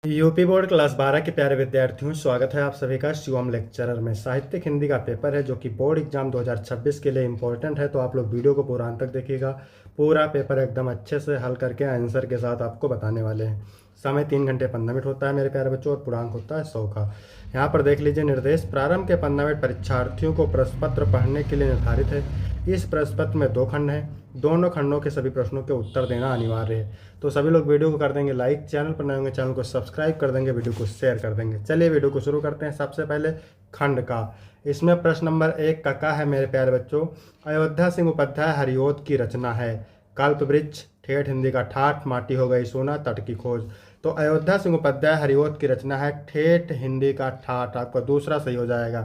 UP board class 12 के प्यारे विद्यार्थियों, स्वागत है आप सभी का शिवम लेक्चरर में। साहित्यिक हिंदी का पेपर है जो कि बोर्ड एग्जाम 2026 के लिए इम्पोर्टेंट है, तो आप लोग वीडियो को पूरा अंत तक देखिएगा। पूरा पेपर एकदम अच्छे से हल करके आंसर के साथ आपको बताने वाले हैं। समय 3 घंटे 15 मिनट होता है मेरे प्यारे बच्चों, और पूर्णांक होता है 100 का। यहाँ पर देख लीजिए निर्देश। प्रारंभ के 15 मिनट परीक्षार्थियों को प्रश्न पत्र पढ़ने के लिए निर्धारित है। इस प्रश्न पत्र में 2 खंड हैं। दोनों खंडों के सभी प्रश्नों के उत्तर देना अनिवार्य है। तो सभी लोग वीडियो को कर देंगे लाइक, चैनल पर नए होंगे चैनल को सब्सक्राइब कर देंगे, वीडियो को शेयर कर देंगे। चलिए वीडियो को शुरू करते हैं। सबसे पहले खंड का, इसमें प्रश्न नंबर 1 का है मेरे प्यारे बच्चों। अयोध्या सिंह उपाध्याय हरिओद की रचना है। कल्प वृक्ष, ठेठ हिंदी का ठाठ, माटी हो गई सोना, तट की खोज। तो अयोध्या सिंह उपाध्याय हरिओद की रचना है, ठेठ हिंदी का ठाठ, आपका दूसरा सही हो जाएगा।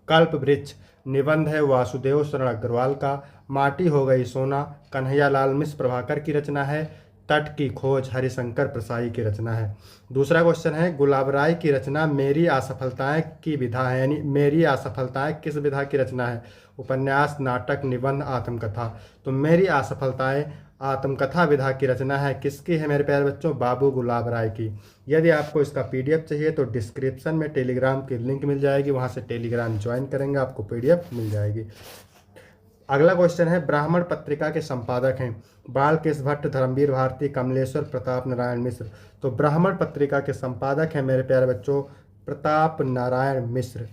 कल्प वृक्ष निबंध है वासुदेव शरण अग्रवाल का। माटी हो गई सोना कन्हैया लाल मिश्र प्रभाकर की रचना है। तट की खोज हरिशंकर प्रसाई की रचना है। दूसरा क्वेश्चन है, गुलाब राय की रचना मेरी असफलताएं की विधा है, यानी मेरी असफलताएं किस विधा की रचना है? उपन्यास, नाटक, निबंध, आत्मकथा। तो मेरी असफलताएं आत्मकथा विधा की रचना है। किसकी है मेरे प्यारे बच्चों? बाबू गुलाब राय की। यदि आपको इसका पीडीएफ चाहिए तो डिस्क्रिप्शन में टेलीग्राम की लिंक मिल जाएगी, वहां से टेलीग्राम ज्वाइन करेंगे, आपको पीडीएफ मिल जाएगी। अगला क्वेश्चन है, ब्राह्मण पत्रिका के संपादक हैं बालकृष्ण भट्ट, धर्मवीर भारती, कमलेश्वर प्रताप नारायण मिश्र। तो ब्राह्मण पत्रिका के संपादक हैं मेरे प्यारे बच्चों प्रताप नारायण मिश्र।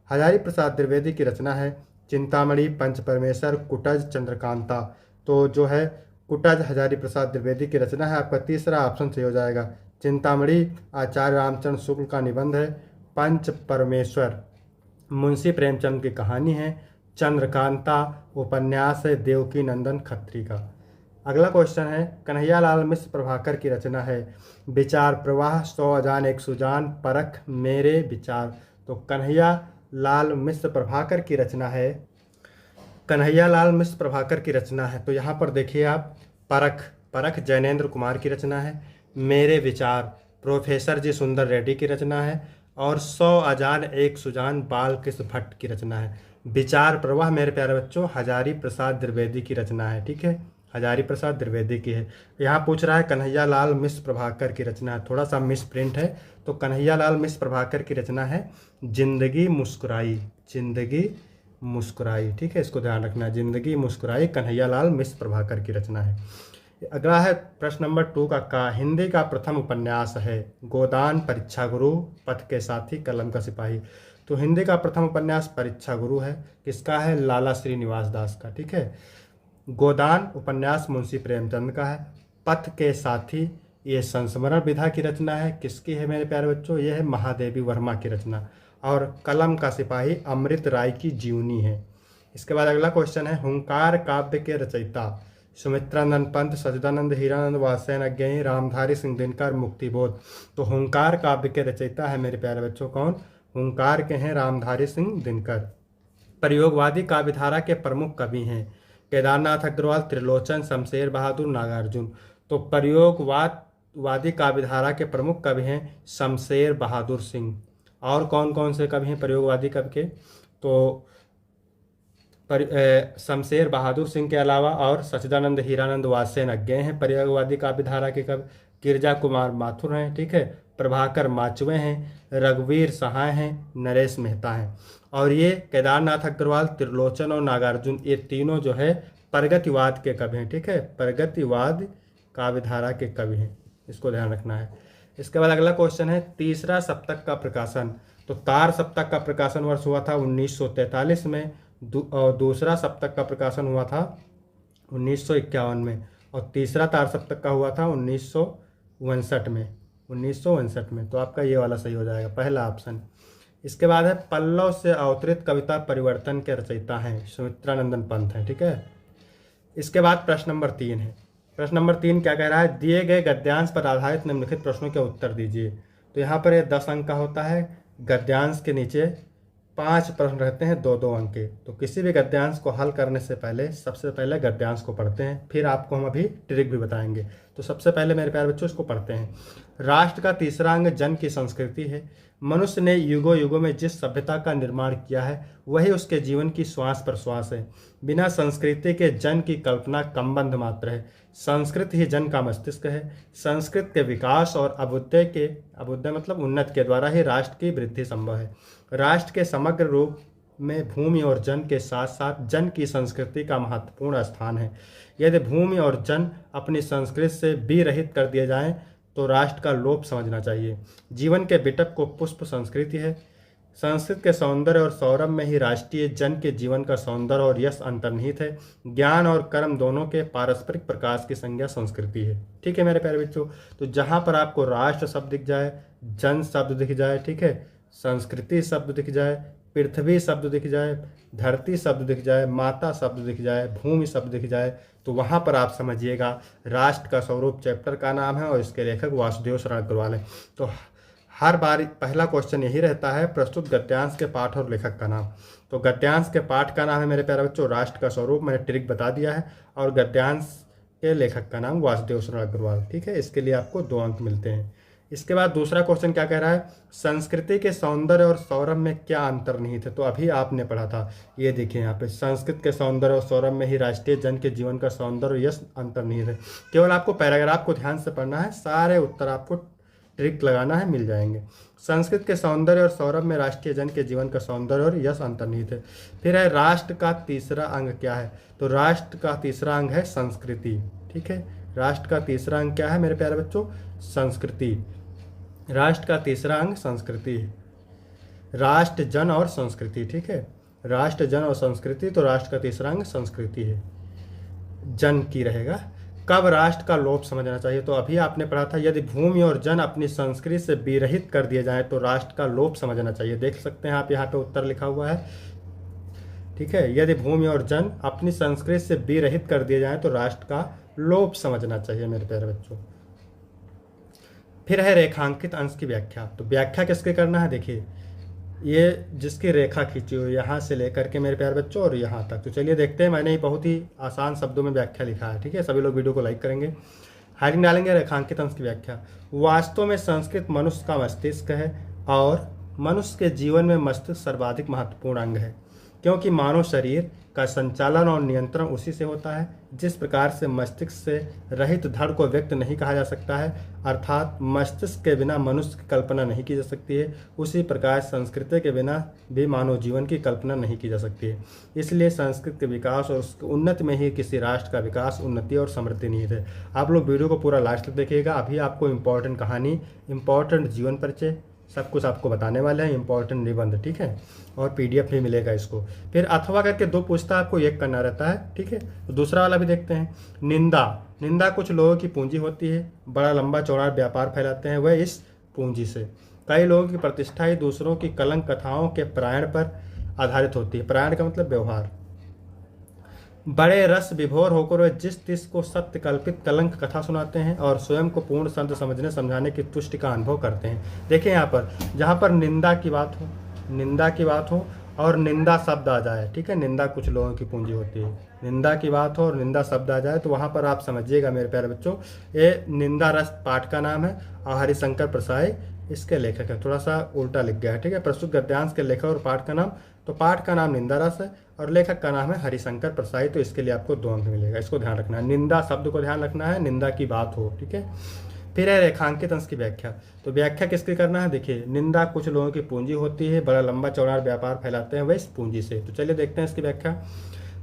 हजारी प्रसाद द्विवेदी की रचना है चिंतामणि, पंच परमेश्वर, कुटज, चंद्रकांता। तो जो है कुटज हजारी प्रसाद द्विवेदी की रचना है, आपका तीसरा ऑप्शन सही हो जाएगा। चिंतामणि आचार्य रामचंद्र शुक्ल का निबंध है। पंच परमेश्वर मुंशी प्रेमचंद की कहानी है। चंद्रकांता उपन्यास है देवकी नंदन खत्री का। अगला क्वेश्चन है, कन्हैया लाल मिश्र प्रभाकर की रचना है विचार प्रवाह, 100 अजान एक सुजान, परख मेरे विचार। तो कन्हैया लाल मिश्र प्रभाकर की रचना है, कन्हैया लाल मिश्र प्रभाकर की रचना है। तो यहाँ पर देखिए आप, परख, परख जैनेन्द्र कुमार की रचना है। मेरे विचार प्रोफेसर जी सुंदर रेड्डी की रचना है। और 100 अजान एक सुजान बालकृष्ण भट्ट की रचना है। विचार प्रवाह मेरे प्यारे बच्चों हजारी प्रसाद द्विवेदी की रचना है, ठीक है, हजारी प्रसाद द्विवेदी की है। यहाँ पूछ रहा है कन्हैया लाल मिश्र प्रभाकर की रचना है, थोड़ा सा मिस प्रिंट है। तो कन्हैया लाल मिश्र प्रभाकर की रचना है जिंदगी मुस्कुराई, जिंदगी मुस्कुराई, ठीक है, इसको ध्यान रखना है। जिंदगी मुस्कुराई कन्हैया लाल मिश्र प्रभाकर की रचना है। अगला है प्रश्न नंबर 2 का हिंदी का प्रथम उपन्यास है गोदान, परीक्षा गुरु, पथ के साथी, कलम का सिपाही। तो हिंदी का प्रथम उपन्यास परीक्षा गुरु है। किसका है? लाला श्रीनिवास दास का, ठीक है। गोदान उपन्यास मुंशी प्रेमचंद का है। पथ के साथी ये संस्मरण विधा की रचना है। किसकी है मेरे प्यारे बच्चों? ये है महादेवी वर्मा की रचना। और कलम का सिपाही अमृत राय की जीवनी है। इसके बाद अगला क्वेश्चन है, हुंकार काव्य के रचयिता सुमित्रानंद पंत, सच्चिदानंद हीरानंद, वात्स्ययन अज्ञेय, रामधारी सिंह दिनकर, मुक्तिबोध। तो हुंकार काव्य के रचयिता है मेरे प्यारे बच्चों कौन? हुंकार के हैं रामधारी सिंह दिनकर। प्रयोगवादी काव्यधारा के प्रमुख कवि हैं केदारनाथ अग्रवाल, त्रिलोचन, शमशेर बहादुर, नागार्जुन। तो प्रयोगवादी काव्यधारा के प्रमुख कवि हैं शमशेर बहादुर सिंह। और कौन कौन से कवि हैं प्रयोगवादी कवि के? तो शमशेर बहादुर सिंह के अलावा और सच्चिदानंद हीरानंद, वात्स्ययन अज्ञेय हैं प्रयोगवादी काव्यधारा के कवि। गिरजा कुमार माथुर हैं, ठीक है, प्रभाकर माचवे हैं, रघुवीर सहाय हैं, नरेश मेहता हैं। और ये केदारनाथ अग्रवाल, त्रिलोचन और नागार्जुन, ये तीनों जो है प्रगतिवाद के कवि हैं, ठीक है, प्रगतिवाद काव्यधारा के कवि हैं, इसको ध्यान रखना है। इसके बाद अगला क्वेश्चन है, तीसरा सप्तक का प्रकाशन। तो तार सप्तक का प्रकाशन वर्ष हुआ था 1943 में, और दूसरा सप्तक का प्रकाशन हुआ था 1951 में, और तीसरा तार सप्तक का हुआ था 1959 में, 1959 में। तो आपका ये वाला सही हो जाएगा, पहला ऑप्शन। इसके बाद है, पल्लव से अवतरित कविता परिवर्तन के रचयिता हैं सुमित्रानंदन पंत हैं, ठीक है। इसके बाद प्रश्न नंबर 3 है। प्रश्न नंबर 3 क्या कह रहा है? दिए गए गद्यांश पर आधारित निम्नलिखित प्रश्नों के उत्तर दीजिए। तो यहाँ पर ये 10 अंक का होता है। गद्यांश के नीचे 5 प्रश्न रहते हैं 2-2 अंक के। तो किसी भी गद्यांश को हल करने से पहले सबसे पहले गद्यांश को पढ़ते हैं, फिर आपको हम अभी ट्रिक भी बताएंगे। तो सबसे पहले मेरे प्यारे बच्चों इसको पढ़ते हैं। राष्ट्र का तीसरा अंग जन की संस्कृति है। मनुष्य ने युगों युगों में जिस सभ्यता का निर्माण किया है वही उसके जीवन की श्वास प्रश्वास है। बिना संस्कृति के जन की कल्पना कमबंध मात्र है। संस्कृत ही जन का मस्तिष्क है। संस्कृत के विकास और अभ्युदय मतलब उन्नति के द्वारा ही राष्ट्र की वृद्धि संभव है। राष्ट्र के समग्र रूप में भूमि और जन के साथ साथ जन की संस्कृति का महत्वपूर्ण स्थान है। यदि भूमि और जन अपनी संस्कृति से विरहित कर दिए जाएं तो राष्ट्र का लोप समझना चाहिए। जीवन के बिटप को पुष्प संस्कृति है। संस्कृत के सौंदर्य और सौरभ में ही राष्ट्रीय जन के जीवन का सौंदर्य और यश अंतर्निहित है। ज्ञान और कर्म दोनों के पारस्परिक प्रकाश की संज्ञा संस्कृति है। ठीक है मेरे प्यारे बच्चों, तो जहाँ पर आपको राष्ट्र शब्द दिख जाए, जन शब्द दिख जाए, ठीक है, संस्कृति शब्द दिख जाए, पृथ्वी शब्द दिख जाए, धरती शब्द दिख जाए, माता शब्द दिख जाए, भूमि शब्द दिख जाए, तो वहाँ पर आप समझिएगा राष्ट्र का स्वरूप चैप्टर का नाम है और इसके लेखक वासुदेव शरण अग्रवाल है। तो हर बार पहला क्वेश्चन यही रहता है, प्रस्तुत गद्यांश के पाठ और लेखक का नाम। तो गद्यांश के पाठ का नाम है मेरे प्यारे बच्चों राष्ट्र का स्वरूप, मैंने ट्रिक बता दिया है, और गद्यांश के लेखक का नाम वासुदेव शरण अग्रवाल। ठीक है, इसके लिए आपको 2 अंक मिलते हैं। इसके बाद दूसरा क्वेश्चन क्या कह रहा है, संस्कृति के सौंदर्य और सौरभ में क्या अंतर्निहित है। तो अभी आपने पढ़ा था, ये देखिए यहाँ पे, संस्कृत के सौंदर्य और सौरभ में ही राष्ट्रीय जन के जीवन का सौंदर्य और यश अंतर्निहित है। केवल आपको पैराग्राफ को ध्यान से पढ़ना है, सारे उत्तर आपको ट्रिक लगाना है, मिल जाएंगे। संस्कृत के सौंदर्य और सौरभ में राष्ट्रीय जन के जीवन का सौंदर्य और यश अंतर्निहित है। फिर है राष्ट्र का तीसरा अंग क्या है। तो राष्ट्र का तीसरा अंग है संस्कृति। ठीक है, राष्ट्र का तीसरा अंग क्या है मेरे प्यारे बच्चों, संस्कृति। राष्ट्र का तीसरा अंग संस्कृति है। राष्ट्र, जन और संस्कृति। ठीक है, राष्ट्र, जन और संस्कृति, तो राष्ट्र का तीसरा अंग संस्कृति है, जन की रहेगा। कब राष्ट्र का लोप समझना चाहिए। तो अभी आपने पढ़ा था, यदि भूमि और जन अपनी संस्कृति से विरहित कर दिए जाएं तो राष्ट्र का लोप समझना चाहिए। देख सकते हैं आप यहाँ पे उत्तर लिखा हुआ है। ठीक है, यदि भूमि और जन अपनी संस्कृति से विरहित कर दिए जाएं तो राष्ट्र का लोप समझना चाहिए मेरे प्यारे बच्चों। फिर है रेखांकित अंश की व्याख्या। तो व्याख्या किसके करना है, देखिए ये जिसकी रेखा खींची हुई यहाँ से लेकर के मेरे प्यारे बच्चों और यहाँ तक। तो चलिए देखते हैं, मैंने बहुत ही आसान शब्दों में व्याख्या लिखा है। ठीक है, सभी लोग वीडियो को लाइक करेंगे, हेडिंग डालेंगे रेखांकित अंश की व्याख्या। वास्तव में संस्कृत मनुष्य का मस्तिष्क है और मनुष्य के जीवन में मस्तिष्क सर्वाधिक महत्वपूर्ण अंग है, क्योंकि मानव शरीर का संचालन और नियंत्रण उसी से होता है। जिस प्रकार से मस्तिष्क से रहित धड़ को व्यक्त नहीं कहा जा सकता है, अर्थात मस्तिष्क के बिना मनुष्य की कल्पना नहीं की जा सकती है, उसी प्रकार संस्कृति के बिना भी मानव जीवन की कल्पना नहीं की जा सकती है। इसलिए संस्कृत के विकास और उसकी उन्नति में ही किसी राष्ट्र का विकास, उन्नति और समृद्धि निहित है। आप लोग वीडियो को पूरा लास्ट तक देखिएगा। अभी आपको इम्पोर्टेंट कहानी, इम्पोर्टेंट जीवन परिचय सब कुछ आपको बताने वाले हैं, इंपॉर्टेंट निबंध। ठीक है, और पीडीएफ भी मिलेगा इसको। फिर अथवा करके 2 पूछता आपको, एक करना रहता है। ठीक है, तो दूसरा वाला भी देखते हैं। निंदा। निंदा कुछ लोगों की पूंजी होती है, बड़ा लंबा चौड़ा व्यापार फैलाते हैं वह इस पूंजी से। कई लोगों की प्रतिष्ठा ही दूसरों की कलंक कथाओं के प्रायण पर आधारित होती है। प्रायण का मतलब व्यवहार। बड़े रस विभोर होकर वे जिस तिस को सत्य कल्पित कलंक कथा सुनाते हैं और स्वयं को पूर्ण संत समझने समझाने की तुष्टि का अनुभव करते हैं। देखिए यहाँ पर, जहाँ पर निंदा की बात हो, निंदा की बात हो और निंदा शब्द आ जाए, ठीक है, निंदा कुछ लोगों की पूंजी होती है, निंदा की बात हो और निंदा शब्द आ जाए तो वहाँ पर आप समझिएगा मेरे प्यारे बच्चों, ये निंदा रस पाठ का नाम है और हरिशंकर प्रसाई इसके लेखक है। थोड़ा सा उल्टा लिख गया है। ठीक है, प्रस्तुत गद्यांश के लेखक और पाठ का नाम, तो पाठ का नाम निंदा रस है और लेखक का नाम है हरिशंकर प्रसाई। तो इसके लिए आपको 2 अंक मिलेगा, इसको ध्यान रखना है। निंदा शब्द को ध्यान रखना है, निंदा की बात हो। ठीक है, फिर है रेखांकित अंश की व्याख्या। तो व्याख्या किसकी करना है, देखिए निंदा कुछ लोगों की पूंजी होती है, बड़ा लंबा चौड़ा व्यापार फैलाते हैं वह इस पूंजी से। तो चलिए देखते हैं इसकी व्याख्या।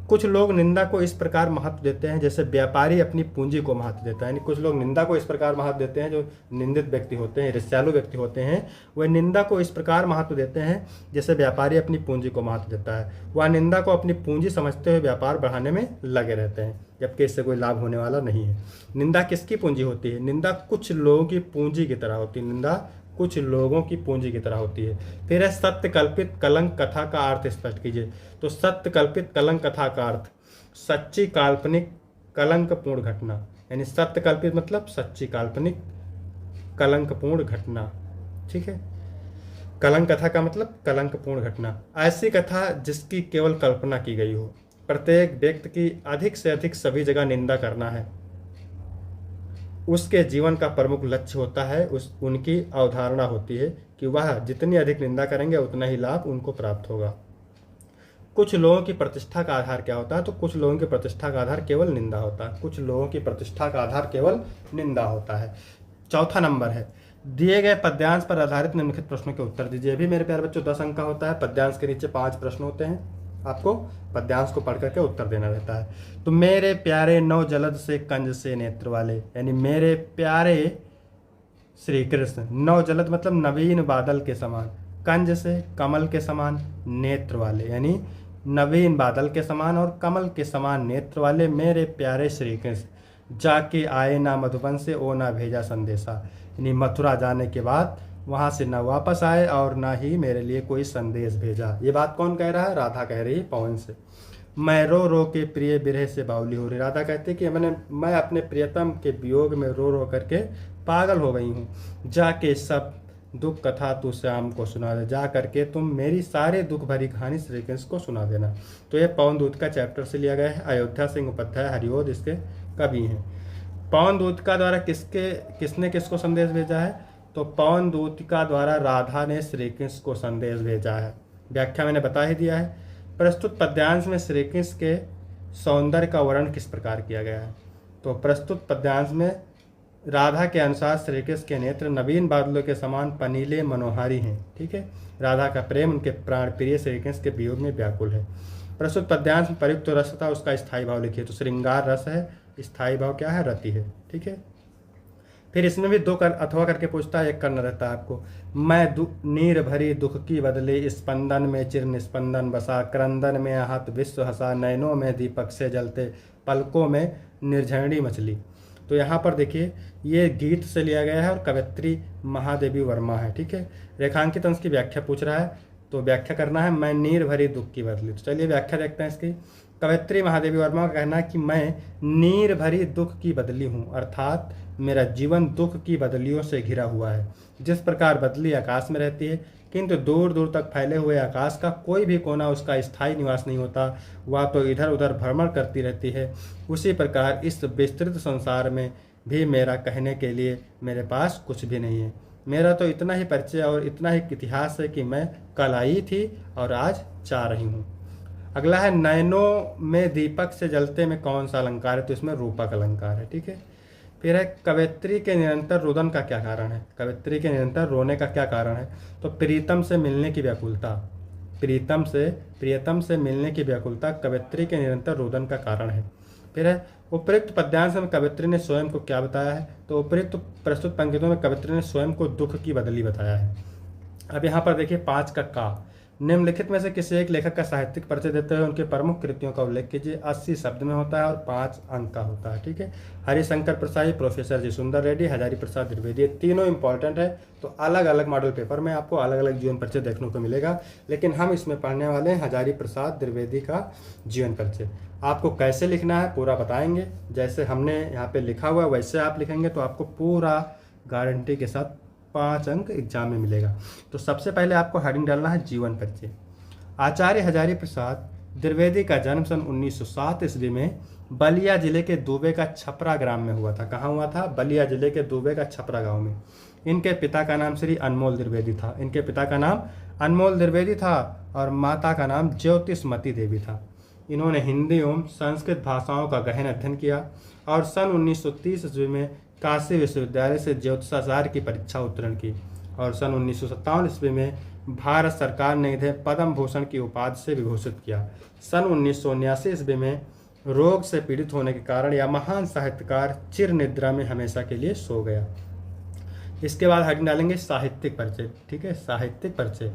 कुछ लोग निंदा को इस प्रकार महत्व देते हैं जैसे व्यापारी अपनी पूंजी को महत्व देता है। यानी कुछ लोग निंदा को इस प्रकार महत्व देते हैं, जो निंदित व्यक्ति होते हैं, ईर्ष्यालु व्यक्ति होते हैं, वह निंदा को इस प्रकार महत्व देते हैं जैसे व्यापारी अपनी पूंजी को महत्व देता है। वह निंदा को अपनी पूंजी समझते हुए व्यापार बढ़ाने में लगे रहते हैं, जबकि इससे कोई लाभ होने वाला नहीं है। निंदा किसकी पूंजी होती है, निंदा कुछ लोगों की पूंजी की तरह होती है, निंदा कुछ लोगों की पूंजी की तरह होती है। फिर है सत्य कल्पित कलंक कथा का अर्थ स्पष्ट कीजिए। तो सत्य कल्पित कलंक कथा का अर्थ सच्ची काल्पनिक कलंकपूर्ण घटना, यानी सत्य कल्पित मतलब सच्ची काल्पनिक कलंकपूर्ण घटना। ठीक है, कलंक कथा का मतलब कलंकपूर्ण घटना, ऐसी कथा जिसकी केवल कल्पना की गई हो। प्रत्येक व्यक्ति की अधिक से अधिक सभी जगह निंदा करना है, उसके जीवन का प्रमुख लक्ष्य होता है, उनकी अवधारणा होती है कि वह जितनी अधिक निंदा करेंगे उतना ही लाभ उनको प्राप्त होगा। कुछ लोगों की प्रतिष्ठा का आधार क्या होता है? तो कुछ लोगों की प्रतिष्ठा का आधार केवल निंदा होता है। कुछ लोगों की प्रतिष्ठा का आधार केवल निंदा होता है। चौथा नंबर है, दिए गए पद्यांश पर आधारित निम्नलिखित प्रश्नों के उत्तर दीजिए। भी मेरे प्यारे बच्चों 10 अंक का होता है। पद्यांश के नीचे 5 प्रश्न होते हैं, आपको पद्यांश को पढ़ करके उत्तर देना रहता है। तो मेरे प्यारे नौ जलद से कंज से नेत्र वाले, यानी मेरे प्यारे श्री कृष्ण, नौ जलद मतलब नवीन बादल के समान, कंज से कमल के समान, नेत्र वाले यानी नवीन बादल के समान और कमल के समान नेत्र वाले मेरे प्यारे श्री कृष्ण, जाके आए ना मधुबन से ओ ना भेजा संदेशा, यानी मथुरा जाने के बाद वहाँ से न वापस आए और ना ही मेरे लिए कोई संदेश भेजा। ये बात कौन कह रहा है? राधा कह रही है पवन से। मैं रो रो के प्रिय बिरह से बावली हो रही, राधा कहती कि मैं अपने प्रियतम के वियोग में रो रो करके पागल हो गई हूँ। जाके सब दुख कथा तू श्याम को सुना दे, जा करके तुम मेरी सारे दुख भरी कहानी श्री कृष्ण को सुना देना। तो ये पवन दूत का चैप्टर से लिया गया है। अयोध्या सिंह उपाध्याय हरिओद इसके कवि हैं। पवन दूतिका द्वारा किसने किसको संदेश भेजा है? तो पवन दूतिका द्वारा राधा ने श्री कृष्ण को संदेश भेजा है। व्याख्या मैंने बता ही दिया है। प्रस्तुत पद्यांश में श्री कृष्ण के सौंदर्य का वर्णन किस प्रकार किया गया है? तो प्रस्तुत पद्यांश में राधा के अनुसार श्री कृष्ण के नेत्र नवीन बादलों के समान पनीले मनोहारी हैं। ठीक है, राधा का प्रेम उनके प्राण प्रिय श्री कृष्ण के वियोग में व्याकुल है। प्रस्तुत पद्यांश में प्रयुक्त रस था उसका स्थायी भाव लिखिए। तो श्रृंगार रस है, स्थायी भाव क्या है? रति है। ठीक है, फिर इसमें भी 2 कर अथवा करके पूछता है, एक करना रहता है आपको। मैं नीर भरी दुख की बदले स्पंदन में चिर निस्पंदन बसा, क्रंदन में आहत विश्व हंसा, नयनों में दीपक से जलते, पलकों में निर्झरणी मछली। तो यहाँ पर देखिए ये गीत से लिया गया है और कवयित्री महादेवी वर्मा है। ठीक है, रेखांकित अंश की व्याख्या पूछ रहा है, तो व्याख्या करना है मैं नीर भरी दुख की बदली। तो चलिए व्याख्या देखते हैं इसकी। कवयित्री महादेवी वर्मा का कहना है कि मैं नीर भरी दुख की बदली हूँ, अर्थात मेरा जीवन दुख की बदलियों से घिरा हुआ है। जिस प्रकार बदली आकाश में रहती है किंतु दूर दूर तक फैले हुए आकाश का कोई भी कोना उसका स्थायी निवास नहीं होता, वह तो इधर उधर भ्रमण करती रहती है, उसी प्रकार इस विस्तृत संसार में भी मेरा कहने के लिए मेरे पास कुछ भी नहीं है। मेरा तो इतना ही परिचय और इतना ही इतिहास है कि मैं कल आई थी और आज जा रही हूँ। अगला है नयनों में दीपक से जलते में कौन सा अलंकार है? तो इसमें रूपक अलंकार है। ठीक है, फिर है कवयित्री के निरंतर रुदन का क्या कारण है? कवयित्री के निरंतर रोने का क्या कारण है? तो प्रीतम से मिलने की व्याकुलता, प्रियतम से मिलने की व्याकुलता कवयित्री के निरंतर रुदन का कारण है। फिर है उपयुक्त पद्यांश में कवयित्री ने स्वयं को क्या बताया है? तो उपयुक्त प्रस्तुत पंक्तियों में कवयित्री ने स्वयं को दुख की बदली बताया है। अब यहाँ पर देखिए 5 का निम्नलिखित में से किसी एक लेखक का साहित्यिक परिचय देते हुए उनके प्रमुख कृतियों का उल्लेख कीजिए। 80 शब्द में होता है और 5 अंक का होता है। ठीक है, हरिशंकर प्रसाद, प्रोफेसर जी सुंदर रेड्डी, हजारी प्रसाद द्विवेदी, तीनों इंपॉर्टेंट है। तो अलग अलग मॉडल पेपर में आपको अलग अलग जीवन परिचय देखने को मिलेगा, लेकिन हम इसमें पढ़ने वाले हैं हजारी प्रसाद द्विवेदी का जीवन परिचय। आपको कैसे लिखना है पूरा बताएंगे, जैसे हमने यहाँ पे लिखा हुआ है वैसे आप लिखेंगे तो आपको पूरा गारंटी के साथ 5 अंक एग्जाम में मिलेगा। तो सबसे पहले आपको हेडिंग डालना है जीवन परिचय। आचार्य हजारी प्रसाद द्विवेदी का जन्म सन 1907 ईस्वी में बलिया जिले के दुबे का छपरा ग्राम में हुआ था। कहाँ हुआ था? बलिया जिले के दुबे का छपरा गांव में। इनके पिता का नाम श्री अनमोल द्विवेदी था। इनके पिता का नाम अनमोल द्विवेदी था और माता का नाम ज्योतिषमती देवी था। इन्होंने हिंदी एवं संस्कृत भाषाओं का गहन अध्ययन किया और सन 1930 ईस्वी में काशी विश्वविद्यालय से ज्योतिषाचार्य की परीक्षा उत्तीर्ण की और सन 1957 ईस्वी में भारत सरकार ने इन्हें पद्म भूषण की उपाधि से विभूषित किया। सन 1979 ईस्वी में रोग से पीड़ित होने के कारण यह महान साहित्यकार चिर निद्रा में हमेशा के लिए सो गया। इसके बाद हेडिंग डालेंगे साहित्यिक परिचय। ठीक है, साहित्यिक परिचय।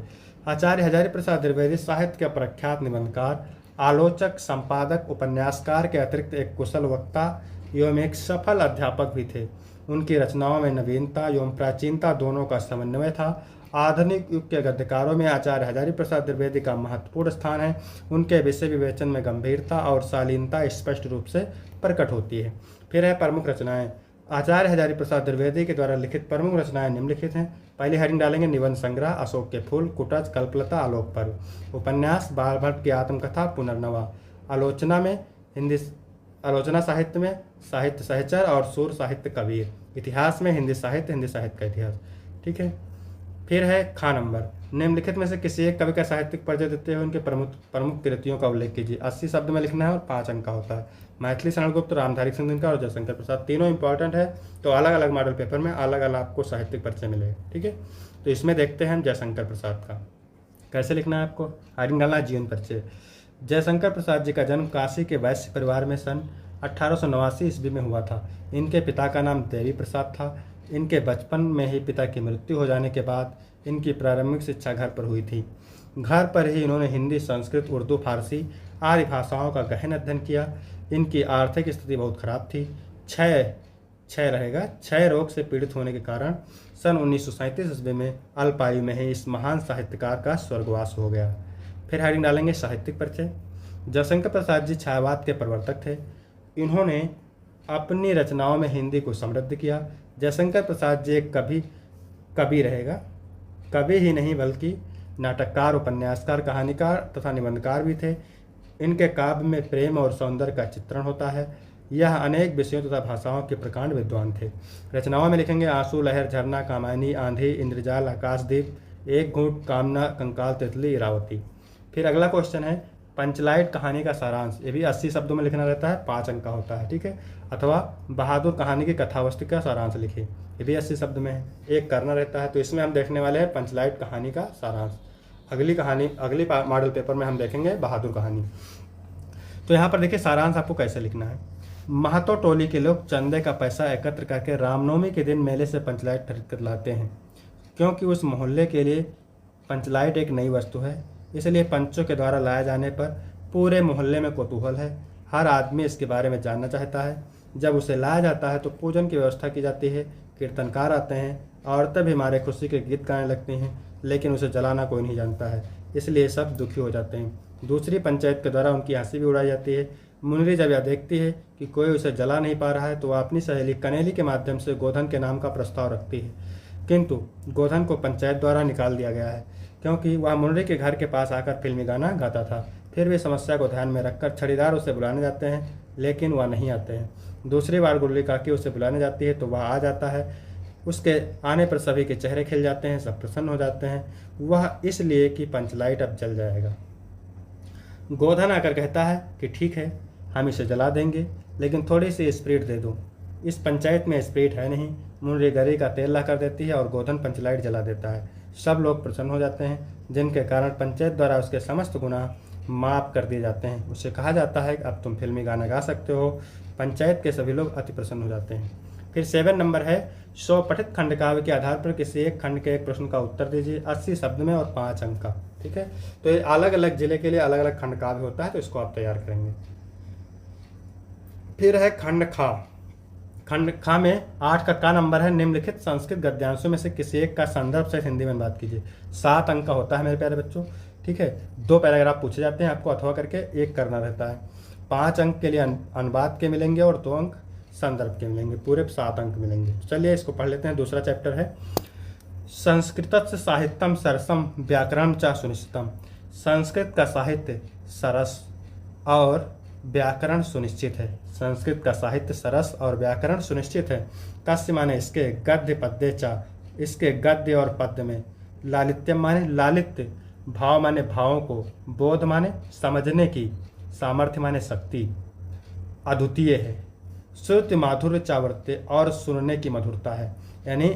आचार्य हजारी प्रसाद द्विवेदी साहित्य के प्रख्यात निबंधकार, आलोचक, संपादक, उपन्यासकार के अतिरिक्त एक कुशल वक्ता एवं एक सफल अध्यापक भी थे। उनकी रचनाओं में नवीनता एवं प्राचीनता दोनों का समन्वय था। आधुनिक युग के गद्यकारों में आचार्य हजारी प्रसाद द्विवेदी का महत्वपूर्ण स्थान है। उनके विषय विवेचन में गंभीरता और शालीनता स्पष्ट रूप से प्रकट होती है। फिर है प्रमुख रचनाएं। आचार्य हजारी प्रसाद द्विवेदी के द्वारा लिखित प्रमुख रचनाएं निम्नलिखित हैं। पहली हेडिंग डालेंगे निबंध संग्रह अशोक के फूल, कुटज, कल्पलता, आलोक पर्व। उपन्यास बाल भट्ट की आत्मकथा पुनर्नवा। आलोचना में आलोचना साहित्य में साहित्य सहचर और सूर साहित्य कबीर। इतिहास में हिंदी साहित्य का इतिहास। ठीक है। फिर है खा नंबर, निम्नलिखित में से किसी एक कवि का साहित्यिक परिचय देते हुए उनके प्रमुख प्रमुख कृतियों का उल्लेख कीजिए। 80 शब्द में लिखना है और 5 अंक का होता है। मैथिली शरण गुप्त, रामधारी सिंह दिनकर और जयशंकर प्रसाद, तीनों इंपॉर्टेंट है। तो अलग अलग मॉडल पेपर में अलग अलग आपको साहित्यिक परिचय मिलेगा। ठीक है। तो इसमें देखते हैं हम जयशंकर प्रसाद का कैसे लिखना है आपको। हेडिंग डालना जीवन परिचय। जयशंकर प्रसाद जी का जन्म काशी के वैश्य परिवार में सन 1889 ईस्वी में हुआ था। इनके पिता का नाम देवी प्रसाद था। इनके बचपन में ही पिता की मृत्यु हो जाने के बाद इनकी प्रारंभिक शिक्षा घर पर हुई थी। घर पर ही इन्होंने हिंदी, संस्कृत, उर्दू, फारसी आदि भाषाओं का गहन अध्ययन किया। इनकी आर्थिक स्थिति बहुत खराब थी। क्षय रोग से पीड़ित होने के कारण सन 1937 ईस्वी में अल्पायु में ही इस महान साहित्यकार का स्वर्गवास हो गया। फिर हेडिंग डालेंगे साहित्यिक परिचय। जयशंकर प्रसाद जी छायावाद के प्रवर्तक थे। इन्होंने अपनी रचनाओं में हिंदी को समृद्ध किया। जयशंकर प्रसाद जी एक कवि ही नहीं बल्कि नाटककार, उपन्यासकार, कहानीकार तथा निबंधकार भी थे। इनके काव्य में प्रेम और सौंदर्य का चित्रण होता है। यह अनेक विषयों तथा भाषाओं के प्रकांड विद्वान थे। रचनाओं में लिखेंगे आंसू, लहर, झरना, कामायनी, आंधी, इंद्रजाल, आकाशदीप, एक घूंट, कामना, कंकाल, तितली, इरावती। फिर अगला क्वेश्चन है पंचलाइट कहानी का सारांश। ये भी 80 शब्दों में लिखना रहता है, 5 अंक का होता है। ठीक है। अथवा बहादुर कहानी की कथावस्तु का सारांश लिखिए, ये भी 80 शब्द में है, एक करना रहता है। तो इसमें हम देखने वाले हैं पंचलाइट कहानी का सारांश। अगली मॉडल पेपर में हम देखेंगे बहादुर कहानी। तो यहाँ पर देखिए सारांश आपको कैसे लिखना है। महतो टोली के लोग चंदे का पैसा एकत्र करके रामनवमी के दिन मेले से पंचलाइट खरीद कर लाते हैं। क्योंकि उस मोहल्ले के लिए पंचलाइट एक नई वस्तु है, इसलिए पंचों के द्वारा लाए जाने पर पूरे मोहल्ले में कौतूहल है। हर आदमी इसके बारे में जानना चाहता है। जब उसे लाया जाता है तो पूजन की व्यवस्था की जाती है, कीर्तनकार आते हैं, औरतें भी हमारे खुशी के गीत गाने लगती हैं, लेकिन उसे जलाना कोई नहीं जानता है, इसलिए सब दुखी हो जाते हैं। दूसरी पंचायत के द्वारा उनकी हंसी भी उड़ाई जाती है। मुनरी जब यह देखती है कि कोई उसे जला नहीं पा रहा है तो वह अपनी सहेली कनेली के माध्यम से गोधन के नाम का प्रस्ताव रखती है, किंतु गोधन को पंचायत द्वारा निकाल दिया गया है क्योंकि वह मुनरी के घर के पास आकर फिल्मी गाना गाता था। फिर भी समस्या को ध्यान में रखकर छड़ीदार उसे बुलाने जाते हैं, लेकिन वह नहीं आते हैं। दूसरी बार गुल्ली काकी उसे बुलाने जाती है तो वह आ जाता है। उसके आने पर सभी के चेहरे खिल जाते हैं, सब प्रसन्न हो जाते हैं। वह इसलिए कि पंचलाइट अब जल जाएगा। गोधन आकर कहता है कि ठीक है, हम इसे जला देंगे, लेकिन थोड़ी सी स्प्रिट दे दो। इस पंचायत में स्प्रिट है नहीं। मुनरी गरी का तेल ला कर देती है और गोधन पंचलाइट जला देता है। सब लोग प्रसन्न हो जाते हैं, जिनके कारण पंचायत द्वारा उसके समस्त गुनाह माफ कर दिए जाते हैं। उससे कहा जाता है कि अब तुम फिल्मी गाना गा सकते हो। पंचायत के सभी लोग अति प्रसन्न हो जाते हैं। फिर 7 नंबर है स्वपठित खंडकाव्य के आधार पर किसी एक खंड के एक प्रश्न का उत्तर दीजिए, 80 शब्द में और 5 अंक का। ठीक है। तो ये अलग अलग जिले के लिए अलग अलग खंडकाव्य होता है, तो इसको आप तैयार करेंगे। फिर है खंड खा। खंड खा में 8 का नंबर है निम्नलिखित संस्कृत गद्यांशों में से किसी एक का संदर्भ से हिंदी में बात कीजिए। 7 अंक का होता है मेरे प्यारे बच्चों। ठीक है। 2 पैराग्राफ पूछे जाते हैं, आपको अथवा करके एक करना रहता है। 5 अंक के लिए अनुवाद के मिलेंगे और 2 अंक संदर्भ के मिलेंगे, पूरे 7 अंक मिलेंगे। चलिए इसको पढ़ लेते हैं। दूसरा चैप्टर है संस्कृत साहित्यम सरसम व्याकरण च सुनिश्चितम। संस्कृत का साहित्य सरस और व्याकरण सुनिश्चित है। संस्कृत का साहित्य सरस और व्याकरण सुनिश्चित है। कस्य माने इसके, गद्य पद्य च इसके गद्य और पद्य में, लालित्यम माने लालित्य, भाव माने भावों को, बोध माने समझने की, सामर्थ्य माने शक्ति, अद्वितीय है। श्रुति माधुर्य चावर्त्य और सुनने की मधुरता है। यानी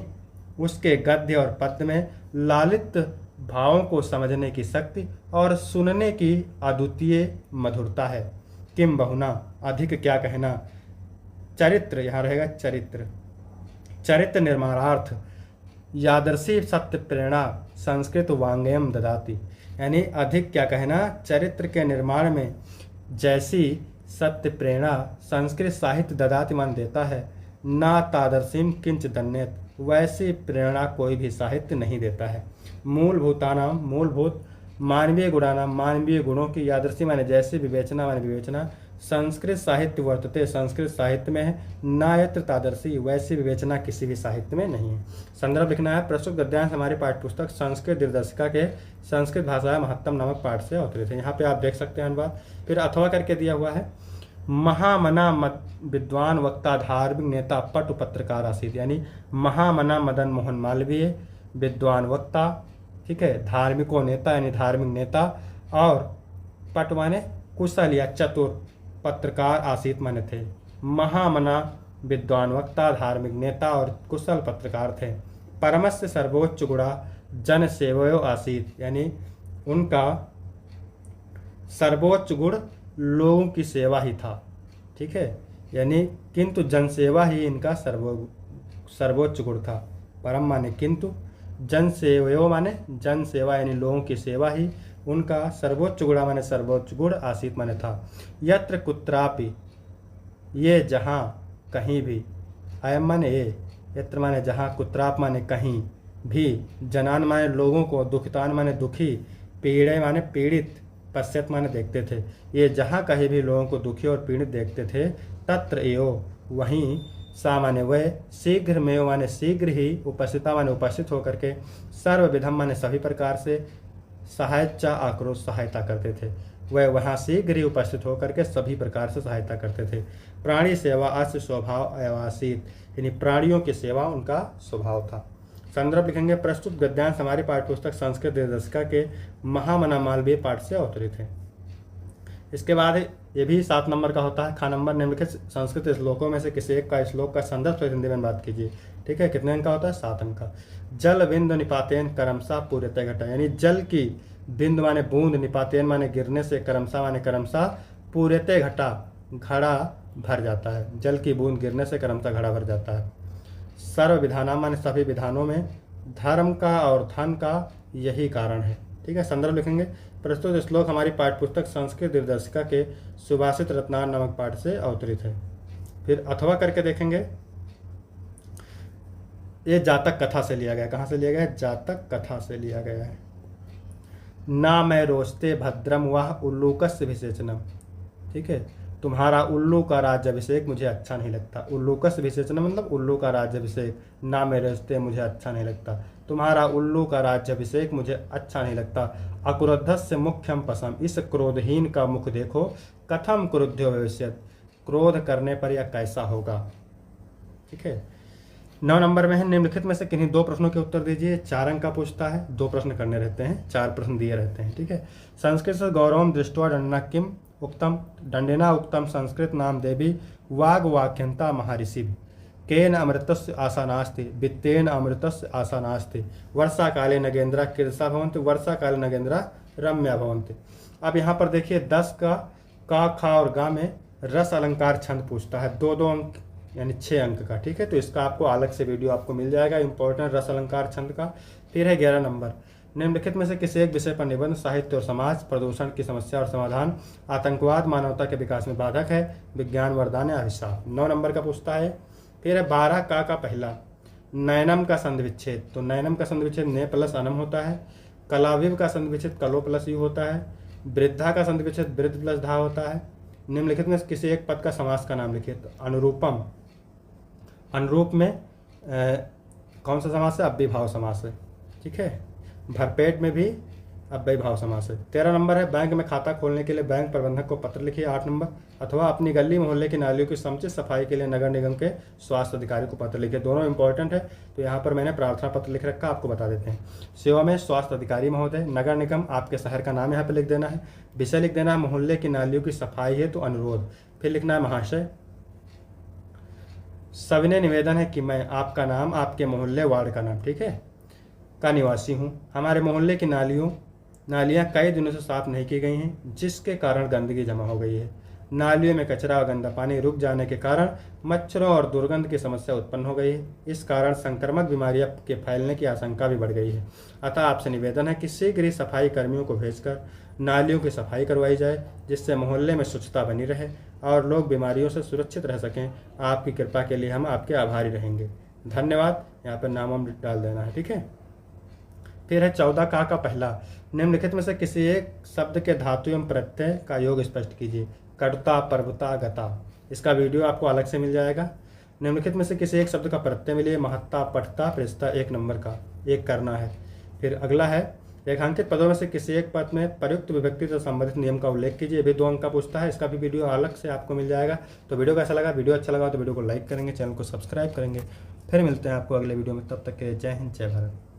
उसके गद्य और पद्य में लालित भावों को समझने की शक्ति और सुनने की अद्वितीय मधुरता है। किम बहुना, अधिक क्या कहना। चरित्र, यहाँ रहेगा चरित्र, चरित्र निर्माणार्थ यादर्शी सत्य प्रेरणा संस्कृत वांग्मयम ददाति। यानी अधिक क्या कहना, चरित्र के निर्माण में जैसी सत्य प्रेरणा संस्कृत साहित्य ददाति मान देता है, ना तादर्शीम किंच दन्यत, वैसी प्रेरणा कोई भी साहित्य नहीं देता है। मूलभूतानाम, मूलभूत, मानवीय गुणानाम, मानवीय गुणों की, यादर्शी माने जैसे, विवेचना माने विवेचना, संस्कृत साहित्य वर्तते, संस्कृत साहित्य में है, ना यत्र तादर्शी, वैसी विवेचना किसी भी साहित्य में नहीं है। संदर्भ लिखना है। प्रस्तुत गद्यांश हमारी पाठ्यपुस्तक संस्कृत दिग्दर्शिका के संस्कृत भाषा महत्तम नामक पाठ से अवतरित है। यहाँ पे आप देख सकते हैं अनुवाद। फिर अथवा करके दिया हुआ है। महामना विद्वान वक्ता धार्मिक नेता पटु पत्रकार आसीत। यानी महामना मदन मोहन मालवीय, विद्वान वक्ता, ठीक है, धार्मिको नेता यानी धार्मिक नेता, और पट माने कुशल या चतुर, पत्रकार आसीत माने थे। महामना विद्वान वक्ता, धार्मिक नेता और कुशल पत्रकार थे। परमस्य सर्वोच्च गुणा जन सेवयो आसीत। यानी उनका सर्वोच्च गुण लोगों की सेवा ही था, ठीक है, यानी किंतु जनसेवा ही इनका सर्वोच्च गुण था। परम माने किंतु, जन सेवयो माने जन सेवा यानी लोगों की सेवा ही उनका सर्वोच्च गुण माने सर्वोच्च गुण आसीत माने था। यत्र कुत्रापि, ये जहाँ कहीं भी, अयम माने ये, यत्र माने जहाँ, कुत्राप माने कहीं भी, जनान माने लोगों को, दुखितान माने दुखी, पीड़े माने पीड़ित, पश्चात माने देखते थे। ये जहाँ कहीं भी लोगों को दुखी और पीड़ित देखते थे, तत्र एव वहीं, सा माने वह, शीघ्र में माने शीघ्र ही, उपस्थिता माने उपस्थित होकर के, सर्वविधम माने सभी प्रकार से, सहायता आक्रोश सहायता करते थे। वह वहाँ शीघ्र ही उपस्थित होकर के सभी प्रकार से सहायता करते थे। प्राणी सेवा अस्य स्वभाव अवासित, यानी प्राणियों की सेवा उनका स्वभाव था। संदर्भ लिखेंगे, प्रस्तुत गद्यांश हमारी पाठ्यपुस्तक संस्कृत दशका के महामना मालवीय पाठ से अवतरित है। इसके बाद ये भी 7 नंबर का होता है। खा नंबर, निम्नलिखित संस्कृत श्लोकों में से किसी एक का श्लोक का संदर्भ सहित हिंदी में बात कीजिए, ठीक है। कितने अंक का होता है? 7 अंक का। जल बिंदु निपातेन करमसा पूर्यते घटा, यानी जल की बिंदु माने बूंद, निपातेन माने गिरने से, करमसा माने करमसा, पूर्यते घटा घड़ा भर जाता है। जल की बूंद गिरने से करमसा घड़ा भर जाता है। सर्व विधाना माने सभी विधानों में, धर्म का और धन का यही कारण है, ठीक है। संदर्भ लिखेंगे, प्रस्तुत श्लोक हमारी पाठ्यपुस्तक संस्कृत दिवदर्शिका के सुभाषित रत्नार नामक पाठ से अवतरित है। फिर अथवा करके देखेंगे, ये जातक कथा से लिया गया। कहाँ से लिया गया है? जातक कथा से लिया गया है। ना मैं रोचते भद्रम वह उल्लूकस्य विशेषणम, ठीक है। तुम्हारा उल्लू का राज्याभिषेक मुझे अच्छा नहीं लगता। उल्लूकस्य विशेषणम मतलब उल्लू का राज्याभिषेक। ना मैं रोचते मुझे अच्छा नहीं लगता। तुम्हारा उल्लू का राज्याभिषेक मुझे अच्छा नहीं लगता। अक्रोधस्य मुख्यम पसम, इस क्रोधहीन का मुख देखो। कथम क्रुद्धो भविष्यत्, क्रोध करने पर यह कैसा होगा, ठीक है। 9 नंबर में है, निम्नलिखित में से किन्हीं 2 प्रश्नों के उत्तर दीजिए। 4 अंक का पूछता है, 2 प्रश्न करने रहते हैं, 4 प्रश्न दिए रहते हैं, ठीक है। संस्कृत से गौरवम दृष्टवा दंडना किम उक्तम, दंडिना उक्तम संस्कृत नाम देवी वाग वाक्यंता महर्षि। केन अमृतस्य आशा नास्ति, वित्तेन अमृतस्य आशा नास्ति। वर्षा काले नगेंद्रा कीर्षा भवन्ति, वर्षा काले नगेंद्रा रम्या भवन्ति। अब यहाँ पर देखिए 10 का खा और गा में रस अलंकार छंद पूछता है, 2-2 अंक यानी 6 अंक का, ठीक है। तो इसका आपको अलग से वीडियो आपको मिल जाएगा, इंपॉर्टेंट रस अलंकार छंद का। फिर है 11 नंबर, निम्नलिखित में से किसी एक विषय पर निबंध, साहित्य और समाज, प्रदूषण की समस्या और समाधान, आतंकवाद मानवता के विकास में बाधक है, विज्ञान वरदान या अभिशाप। 9 नंबर का पूछता है। फिर है 12 का पहला, नयनम का संधि विच्छेद। तो नयनम का संधि विच्छेद ने प्लस अनम होता है। कलाविव का संधि विच्छेद कलो प्लस यू होता है। वृद्धा का संधि विच्छेद वृद्ध प्लस धा होता है। निम्नलिखित में किसी एक पद का समास का नाम लिखिए। तो अनुरूपम, अनुरूप में कौन सा समास है? अव्ययीभाव समास है, ठीक है। भरपेट में भी अव्ययीभाव समास है। 13 नंबर है, बैंक में खाता खोलने के लिए बैंक प्रबंधक को पत्र लिखिए। 8 नंबर, अथवा अपनी गली मोहल्ले की नालियों की समुचित सफाई के लिए नगर निगम के स्वास्थ्य अधिकारी को पत्र लिखिए। दोनों इंपॉर्टेंट है, तो यहाँ पर मैंने प्रार्थना पत्र लिख रखा, आपको बता देते हैं। सेवा में स्वास्थ्य अधिकारी महोदय, नगर निगम आपके शहर का नाम यहाँ पर लिख देना है, विषय लिख देना है मोहल्ले की नालियों की सफाई है तो अनुरोध, फिर लिखना है महाशय। सविनय निवेदन है कि मैं आपका नाम, आपके मोहल्ले वार्ड का नाम, ठीक है, का निवासी हूँ। हमारे मोहल्ले की नालियाँ कई दिनों से साफ नहीं की गई हैं, जिसके कारण गंदगी जमा हो गई है। नालियों में कचरा और गंदा पानी रुक जाने के कारण मच्छरों और दुर्गंध की समस्या उत्पन्न हो गई है। इस कारण संक्रामक बीमारियां के फैलने की आशंका भी बढ़ गई है। अतः आपसे निवेदन है कि शीघ्र ही सफाई कर्मियों को भेजकर नालियों की सफाई करवाई जाए, जिससे मोहल्ले में स्वच्छता बनी रहे और लोग बीमारियों से सुरक्षित रह सकें। आपकी कृपा के लिए हम आपके आभारी रहेंगे। धन्यवाद। यहाँ पर नाम डाल देना है, ठीक है। फिर है 14 का पहला, निम्नलिखित में से किसी एक शब्द के धातु एवं प्रत्यय का योग स्पष्ट कीजिए। कटुता, पर्वता, गता। इसका वीडियो आपको अलग से मिल जाएगा। निम्नलिखित में से किसी एक शब्द का प्रत्यय मिलिए। महत्ता, पठता, पृष्ठता। 1 नंबर का एक करना है। फिर अगला है रेखांकित पदों में से किसी एक पद में प्रयुक्त विभक्ति से संबंधित नियम का उल्लेख कीजिए। ये भी 2 अंक का पूछता है, इसका भी वीडियो अलग से आपको मिल जाएगा। तो वीडियो कैसा लगा? वीडियो अच्छा लगा तो वीडियो को लाइक करेंगे, चैनल को सब्सक्राइब करेंगे। फिर मिलते हैं आपको अगले वीडियो में, तब तक के लिए जय हिंद, जय भारत।